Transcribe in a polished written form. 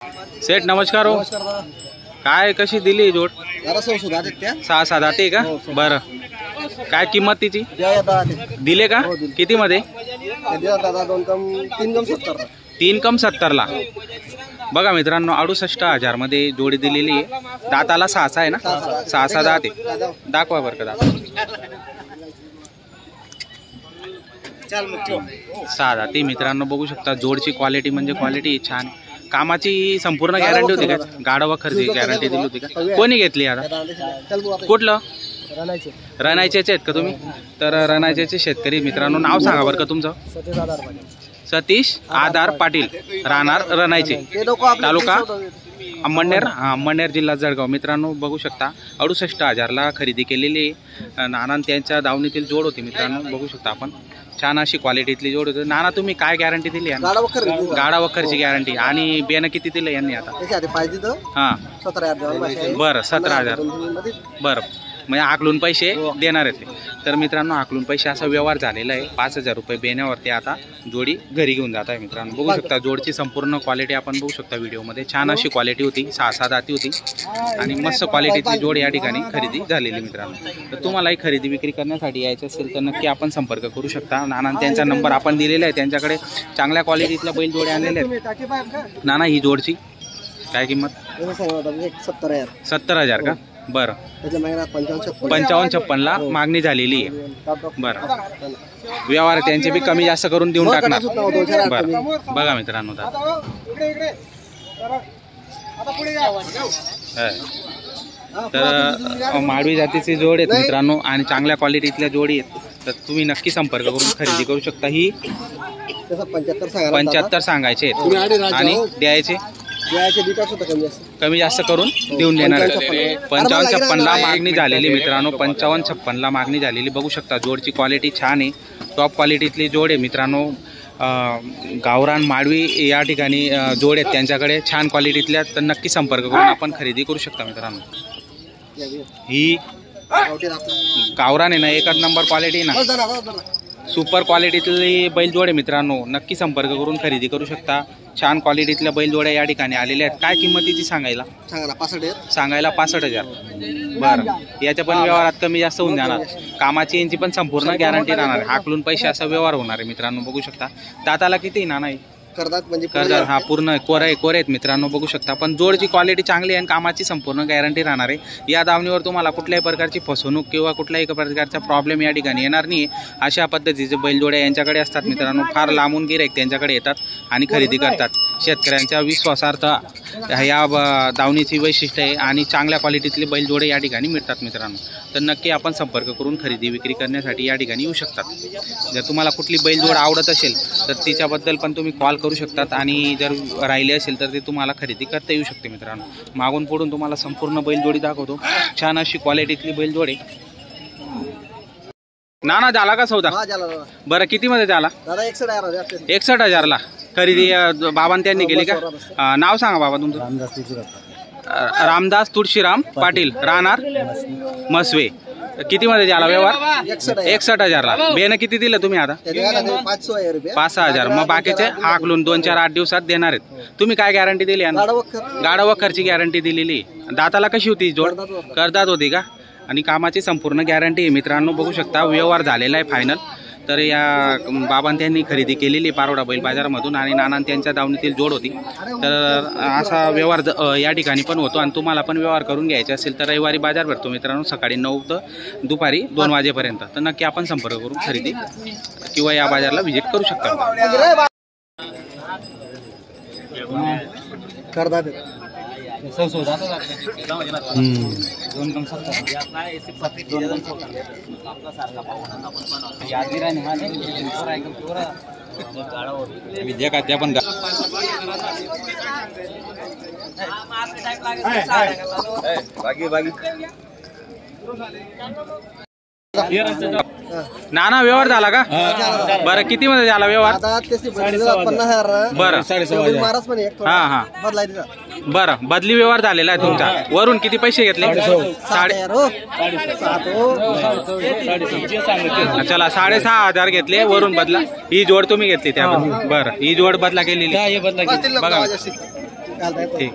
सेठ नमस्कार हो. काय कशी दिली जोड? 6-7 जाते का? बरं, काय किंमत तिची दिले का? किती मध्ये? 3 कम 70 ला. बघा मित्रांनो 68,000 मध्ये जोडी दिलेली आहे. दाताला 6 आहे ना? 6 दाते. दाखवा बरं का दात. 6 दाते मित्रांनो बघू शकता. जोडची क्वालिटी म्हणजे क्वालिटी छान. कामाची संपूर्ण गॅरंटी होती का? गाडा वखरची गॅरंटी दिली होती का? कोणी घेतली आता? कुठलं? रणायचेचे आहेत का तुम्ही? तर रणायचेचे शेतकरी मित्रांनो नाव सांगा बरं का तुमचं? सतीश आधार पाटील, राहणार रणायचे, तालुका अंमळनेर, अंमळनेर जिल्हा जळगाव. मित्रांनो बघू शकता 68,000 ला खरेदी केलेली. नाना त्यांच्या दावणीतील जोड होती मित्रांनो बघू शकता आपण. छान अशी क्वालिटीतली जोड होती. नाना तुम्ही काय गॅरंटी दिली? गाडा वखरची गॅरंटी. आणि बेन किती दिलं यांनी आता? हां बरं 17,000. बरं म्हणजे आकलून पैसे देणार आहेत ते. तर मित्रांनो आकलून पैसे असा व्यवहार झालेला आहे. 5,000 रुपये बेण्यावरती आता जोडी घरी घेऊन जात आहे मित्रांनो बघू शकता. जोडची संपूर्ण क्वालिटी आपण बघू शकता व्हिडिओमध्ये. छान अशी क्वालिटी होती. 6-7 दाती होती आणि मस्त क्वालिटीतली जोड या ठिकाणी खरेदी झालेली मित्रांनो. तर तुम्हालाही खरेदी विक्री करण्यासाठी यायचं असेल तर नक्की आपण संपर्क करू शकता. नाना त्यांचा नंबर आपण दिलेला आहे. त्यांच्याकडे चांगल्या क्वालिटीतल्या बैल जोडे आणलेले आहेत. नाना ही जोडची काय किंमत? 70,000 का? बरं 55-56 ला मागणी झालेली आहे. बरं व्यवहार त्यांचे बी कमी जास्त करून देऊन टाकणार. बरं बघा मित्रांनो तर माडवी जातीचे जोड आहेत मित्रांनो आणि चांगल्या क्वालिटीतल्या जोडी आहेत. तर तुम्ही नक्की संपर्क करून खरेदी करू शकता. ही 75 सांगायचे आणि द्यायचे कमी जास्त करून देऊन देणार. 55-56 ला मागणी झालेली मित्रांनो. 55-56 ला मागणी झालेली बघू शकता. जोडची क्वालिटी छान आहे. टॉप क्वालिटीतली जोड आहे मित्रांनो. गावरान माडवी या ठिकाणी जोड आहेत त्यांच्याकडे छान क्वालिटीतल्या. तर नक्की संपर्क करून आपण खरेदी करू शकता मित्रांनो. ही गावरान आहे ना, एकच नंबर क्वालिटी ना, सुपर क्वालिटीतली बैलजोड आहे मित्रांनो. नक्की संपर्क करून खरेदी करू शकता. छान क्वालिटीतल्या बैलजोड्या या ठिकाणी आलेल्या आहेत. काय किंमतीची सांगायला? 65,000. बरं याच्या पण व्यवहारात कमी जास्त होऊन जाणार. कामाची यांची पण संपूर्ण गॅरंटी राहणार. हाकलून पैसे असा व्यवहार होणार आहे मित्रांनो बघू शकता. दाताला किती नाना? करदात हा पूर्ण कोरे आहेत मित्रांनो बघू शकता. पण जोडची क्वालिटी चांगली आहे आणि कामाची संपूर्ण गॅरंटी राहणार आहे. या दावणीवर तुम्हाला कुठल्याही प्रकारची फसवणूक किंवा कुठल्याही प्रकारचा प्रॉब्लेम या ठिकाणी येणार नाही. अशा पद्धतीचे बैलजोड्या यांच्याकडे असतात मित्रांनो. फार लांबून गिऱ्हाईक त्यांच्याकडे येतात आणि खरेदी करतात. शेतकऱ्यांच्या विश्वासार्थ या दावणीची वैशिष्ट्य आहे आणि चांगल्या क्वालिटीतले बैलजोडे या ठिकाणी मिळतात मित्रांनो. तर नक्की आपण संपर्क करून खरेदी विक्री करण्यासाठी या ठिकाणी येऊ शकतात. जर तुम्हाला कुठली बैलजोड आवडत असेल तर तिच्याबद्दल पण तुम्ही कॉल करू शकतात आणि जर राहिले असेल तर ते तुम्हाला खरेदी करता येऊ शकते मित्रांनो. मागून पुढून तुम्हाला संपूर्ण बैलजोडी दाखवतो. छान अशी क्वालिटीतली बैलजोड आहे. नाना झाला का सौदा? बरं किती मध्ये झाला? 61,000 ला खरेदी बाबांनी त्यांनी केली का? नाव सांगा बाबा तुमचं? रामदास तुळशीराम पाटील, राहणार मसवे. किती मध्ये झाला व्यवहार? 61,000 ला. बेन किती दिलं तुम्ही आता? 5,000. मग बाकीचे हाकलून 2-4-8 दिवसात देणार आहेत. तुम्ही काय गॅरंटी दिली? गाडा वखरची गॅरंटी दिलेली. दाताला कशी होती जोड? करदात होती का? आणि कामाची संपूर्ण गॅरंटी आहे मित्रांनो बघू शकता. व्यवहार झालेला आहे फायनल. तर या बाबांनी त्यांनी खरेदी केलेली पारोडा बैल बाजारामधून आणि नाना त्यांच्या दावणीतील जोड होती. तर असा व्यवहार या ठिकाणी पण होतो आणि तुम्हाला पण व्यवहार करून घ्यायचा असेल तर रविवारी बाजार भरतो मित्रांनो सकाळी 9 ते दुपारी 2 वाजेपर्यंत. तर नक्की आपण संपर्क करून खरेदी किंवा या बाजारला व्हिजिट करू शकता. विद्या का त्या पण नाना व्यवहार झाला का? बरं किती मध्ये झाला व्यवहार? बरं हा हा बरं बदली व्यवहार झालेला आहे तुमचा. वरून किती पैसे घेतले? चला 6,500 घेतले वरून बदला. ही जोड तुम्ही घेतली त्या? बरं ही जोड बदला केलेली बघा. घालता येतो. ठीक